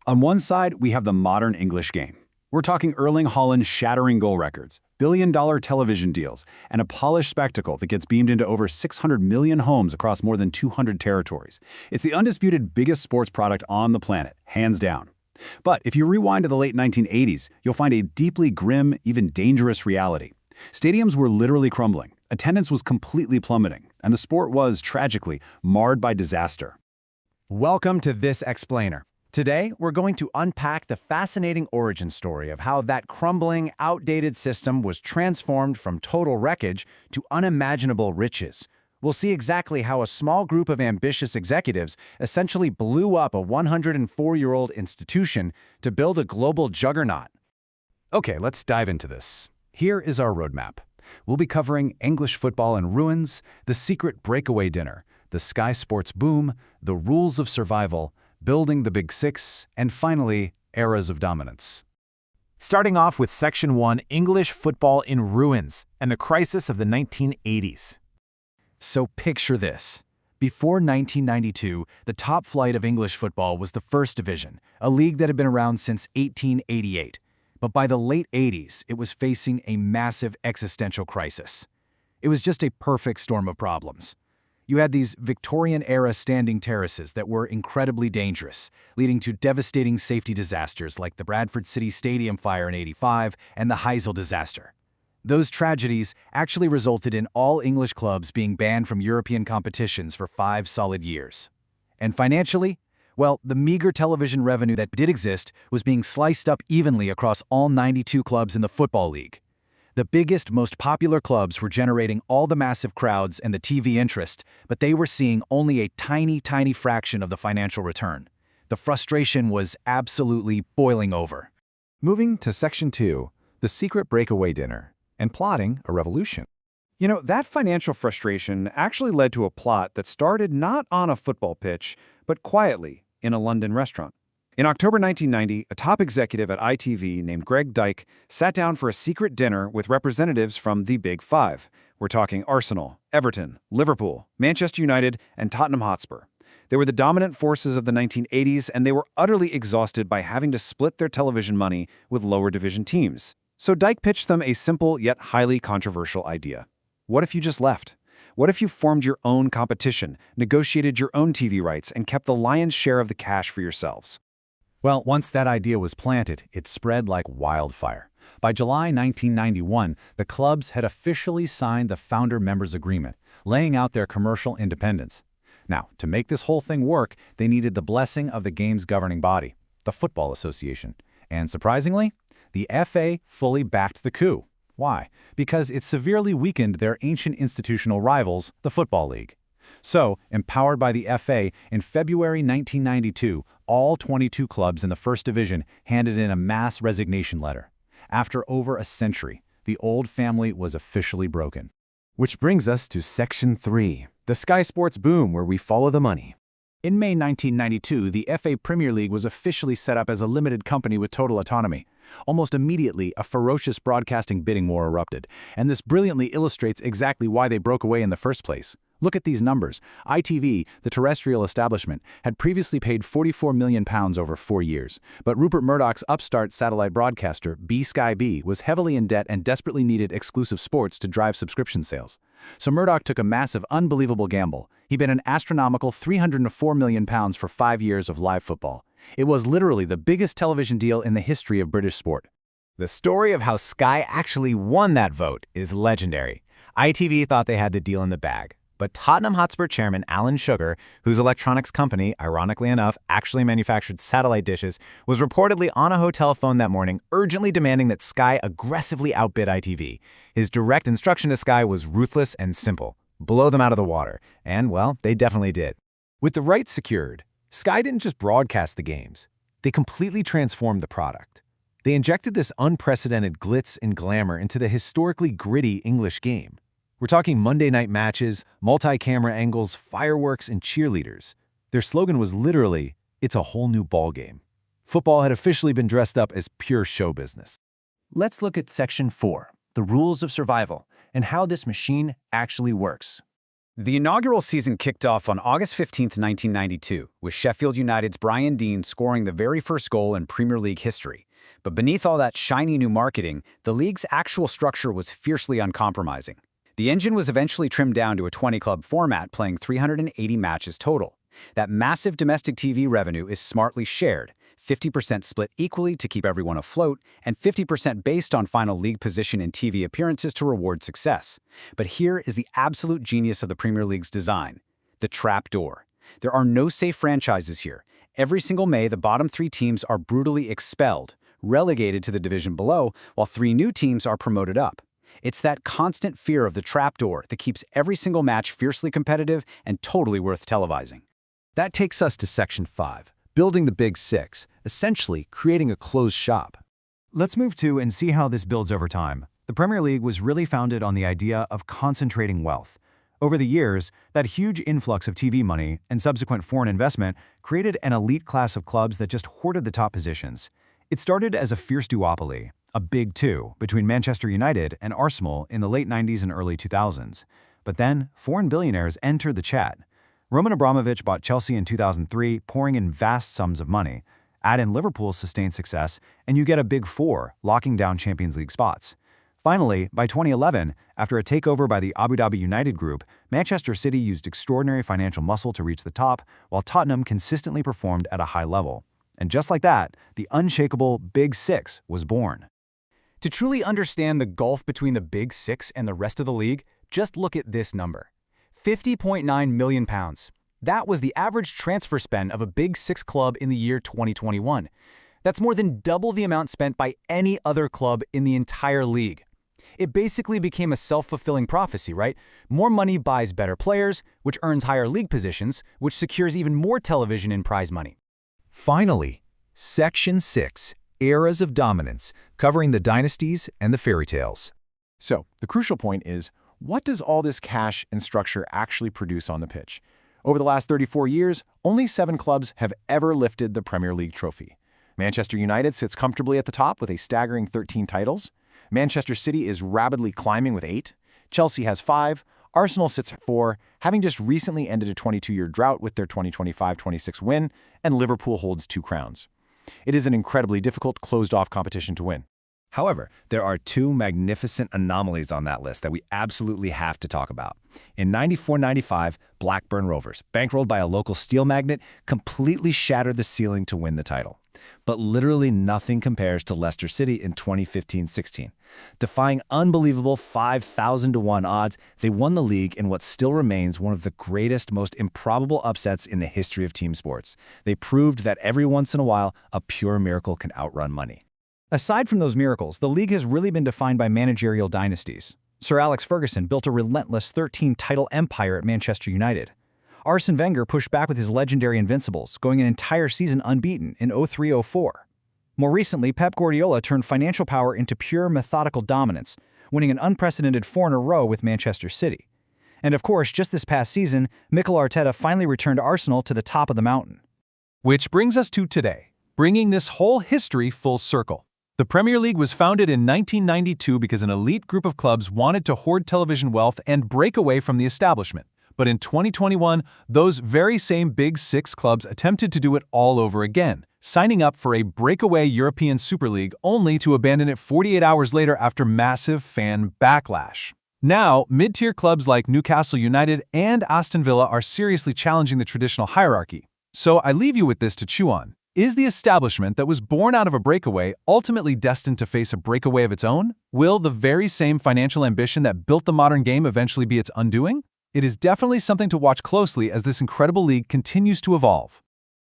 On one side, we have the modern English game. We're talking Erling Haaland's shattering goal records, billion-dollar television deals, and a polished spectacle that gets beamed into over 600 million homes across more than 200 territories. It's the undisputed biggest sports product on the planet, hands down. But if you rewind to the late 1980s, you'll find a deeply grim, even dangerous reality. Stadiums were literally crumbling, attendance was completely plummeting, and the sport was, tragically, marred by disaster. Welcome to This Explainer. Today, we're going to unpack the fascinating origin story of how that crumbling, outdated system was transformed from total wreckage to unimaginable riches. We'll see exactly how a small group of ambitious executives essentially blew up a 104-year-old institution to build a global juggernaut. Okay, let's dive into this. Here is our roadmap. We'll be covering English football in ruins, the secret breakaway dinner, the Sky Sports boom, the rules of survival, building the Big Six, and finally, eras of dominance. Starting off with Section 1, English football in ruins, and the crisis of the 1980s. So picture this. Before 1992, the top flight of English football was the First Division, a league that had been around since 1888. But by the late 80s, it was facing a massive existential crisis. It was just a perfect storm of problems. You had these Victorian-era standing terraces that were incredibly dangerous, leading to devastating safety disasters like the Bradford City Stadium fire in '85 and the Heysel disaster. Those tragedies actually resulted in all English clubs being banned from European competitions for 5 solid years. And financially, well, the meager television revenue that did exist was being sliced up evenly across all 92 clubs in the Football League. The biggest, most popular clubs were generating all the massive crowds and the TV interest, but they were seeing only a tiny fraction of the financial return. The frustration was absolutely boiling over. Moving to Section 2, the secret breakaway dinner, and plotting a revolution. You know, that financial frustration actually led to a plot that started not on a football pitch, but quietly in a London restaurant. In October 1990, a top executive at ITV named Greg Dyke sat down for a secret dinner with representatives from the Big Five. We're talking Arsenal, Everton, Liverpool, Manchester United, and Tottenham Hotspur. They were the dominant forces of the 1980s, and they were utterly exhausted by having to split their television money with lower division teams. So Dyke pitched them a simple yet highly controversial idea. What if you just left? What if you formed your own competition, negotiated your own TV rights, and kept the lion's share of the cash for yourselves? Well, once that idea was planted, it spread like wildfire. By July 1991, the clubs had officially signed the Founder Members Agreement, laying out their commercial independence. Now, to make this whole thing work, they needed the blessing of the game's governing body, the Football Association. And surprisingly, the FA fully backed the coup. Why? Because it severely weakened their ancient institutional rivals, the Football League. So, empowered by the FA, in February 1992, all 22 clubs in the First Division handed in a mass resignation letter. After over a century, the old family was officially broken. Which brings us to Section 3, the Sky Sports boom, where we follow the money. In May 1992, the FA Premier League was officially set up as a limited company with total autonomy. Almost immediately, a ferocious broadcasting bidding war erupted, and this brilliantly illustrates exactly why they broke away in the first place. Look at these numbers. ITV, the terrestrial establishment, had previously paid £44 million over 4 years. But Rupert Murdoch's upstart satellite broadcaster, Sky B, was heavily in debt and desperately needed exclusive sports to drive subscription sales. So Murdoch took a massive, unbelievable gamble. He bet an astronomical £304 million for 5 years of live football. It was literally the biggest television deal in the history of British sport. The story of how Sky actually won that vote is legendary. ITV thought they had the deal in the bag. But Tottenham Hotspur chairman Alan Sugar, whose electronics company, ironically enough, actually manufactured satellite dishes, was reportedly on a hotel phone that morning urgently demanding that Sky aggressively outbid ITV. His direct instruction to Sky was ruthless and simple: blow them out of the water. And, well, they definitely did. With the rights secured, Sky didn't just broadcast the games. They completely transformed the product. They injected this unprecedented glitz and glamour into the historically gritty English game. We're talking Monday night matches, multi-camera angles, fireworks, and cheerleaders. Their slogan was literally, "It's a whole new ballgame." Football had officially been dressed up as pure show business. Let's look at Section 4, the rules of survival, and how this machine actually works. The inaugural season kicked off on August 15, 1992, with Sheffield United's Brian Deane scoring the very first goal in Premier League history. But beneath all that shiny new marketing, the league's actual structure was fiercely uncompromising. The engine was eventually trimmed down to a 20-club format, playing 380 matches total. That massive domestic TV revenue is smartly shared, 50% split equally to keep everyone afloat, and 50% based on final league position in TV appearances to reward success. But here is the absolute genius of the Premier League's design: the trap door. There are no safe franchises here. Every single May, the bottom 3 teams are brutally expelled, relegated to the division below, while 3 new teams are promoted up. It's that constant fear of the trapdoor that keeps every single match fiercely competitive and totally worth televising. That takes us to Section 5, building the Big Six, essentially creating a closed shop. Let's move to and see how this builds over time. The Premier League was really founded on the idea of concentrating wealth. Over the years, that huge influx of TV money and subsequent foreign investment created an elite class of clubs that just hoarded the top positions. It started as a fierce duopoly, a big two, between Manchester United and Arsenal in the late 90s and early 2000s. But then, foreign billionaires entered the chat. Roman Abramovich bought Chelsea in 2003, pouring in vast sums of money. Add in Liverpool's sustained success, and you get a big four, locking down Champions League spots. Finally, by 2011, after a takeover by the Abu Dhabi United Group, Manchester City used extraordinary financial muscle to reach the top, while Tottenham consistently performed at a high level. And just like that, the unshakable Big Six was born. To truly understand the gulf between the Big Six and the rest of the league, just look at this number: £50.9 million. That was the average transfer spend of a Big Six club in the year 2021. That's more than double the amount spent by any other club in the entire league. It basically became a self-fulfilling prophecy, right? More money buys better players, which earns higher league positions, which secures even more television and prize money. Finally, Section 6, Eras of Dominance, covering the dynasties and the fairy tales. So, the crucial point is, what does all this cash and structure actually produce on the pitch? Over the last 34 years, only 7 clubs have ever lifted the Premier League trophy. Manchester United sits comfortably at the top with a staggering 13 titles. Manchester City is rapidly climbing with 8. Chelsea has 5. Arsenal sits at 4, having just recently ended a 22-year drought with their 2025-26 win, and Liverpool holds 2 crowns. It is an incredibly difficult, closed-off competition to win. However, there are 2 magnificent anomalies on that list that we absolutely have to talk about. In 94-95, Blackburn Rovers, bankrolled by a local steel magnate, completely shattered the ceiling to win the title. But literally nothing compares to Leicester City in 2015-16. Defying unbelievable 5,000-to-1 odds, they won the league in what still remains one of the greatest, most improbable upsets in the history of team sports. They proved that every once in a while, a pure miracle can outrun money. Aside from those miracles, the league has really been defined by managerial dynasties. Sir Alex Ferguson built a relentless 13-title empire at Manchester United. Arsene Wenger pushed back with his legendary Invincibles, going an entire season unbeaten in 03-04. More recently, Pep Guardiola turned financial power into pure methodical dominance, winning an unprecedented 4 in a row with Manchester City. And of course, just this past season, Mikel Arteta finally returned Arsenal to the top of the mountain. Which brings us to today, bringing this whole history full circle. The Premier League was founded in 1992 because an elite group of clubs wanted to hoard television wealth and break away from the establishment. But in 2021, those very same Big Six clubs attempted to do it all over again, signing up for a breakaway European Super League only to abandon it 48 hours later after massive fan backlash. Now, mid-tier clubs like Newcastle United and Aston Villa are seriously challenging the traditional hierarchy. So I leave you with this to chew on. Is the establishment that was born out of a breakaway ultimately destined to face a breakaway of its own? Will the very same financial ambition that built the modern game eventually be its undoing? It is definitely something to watch closely as this incredible league continues to evolve.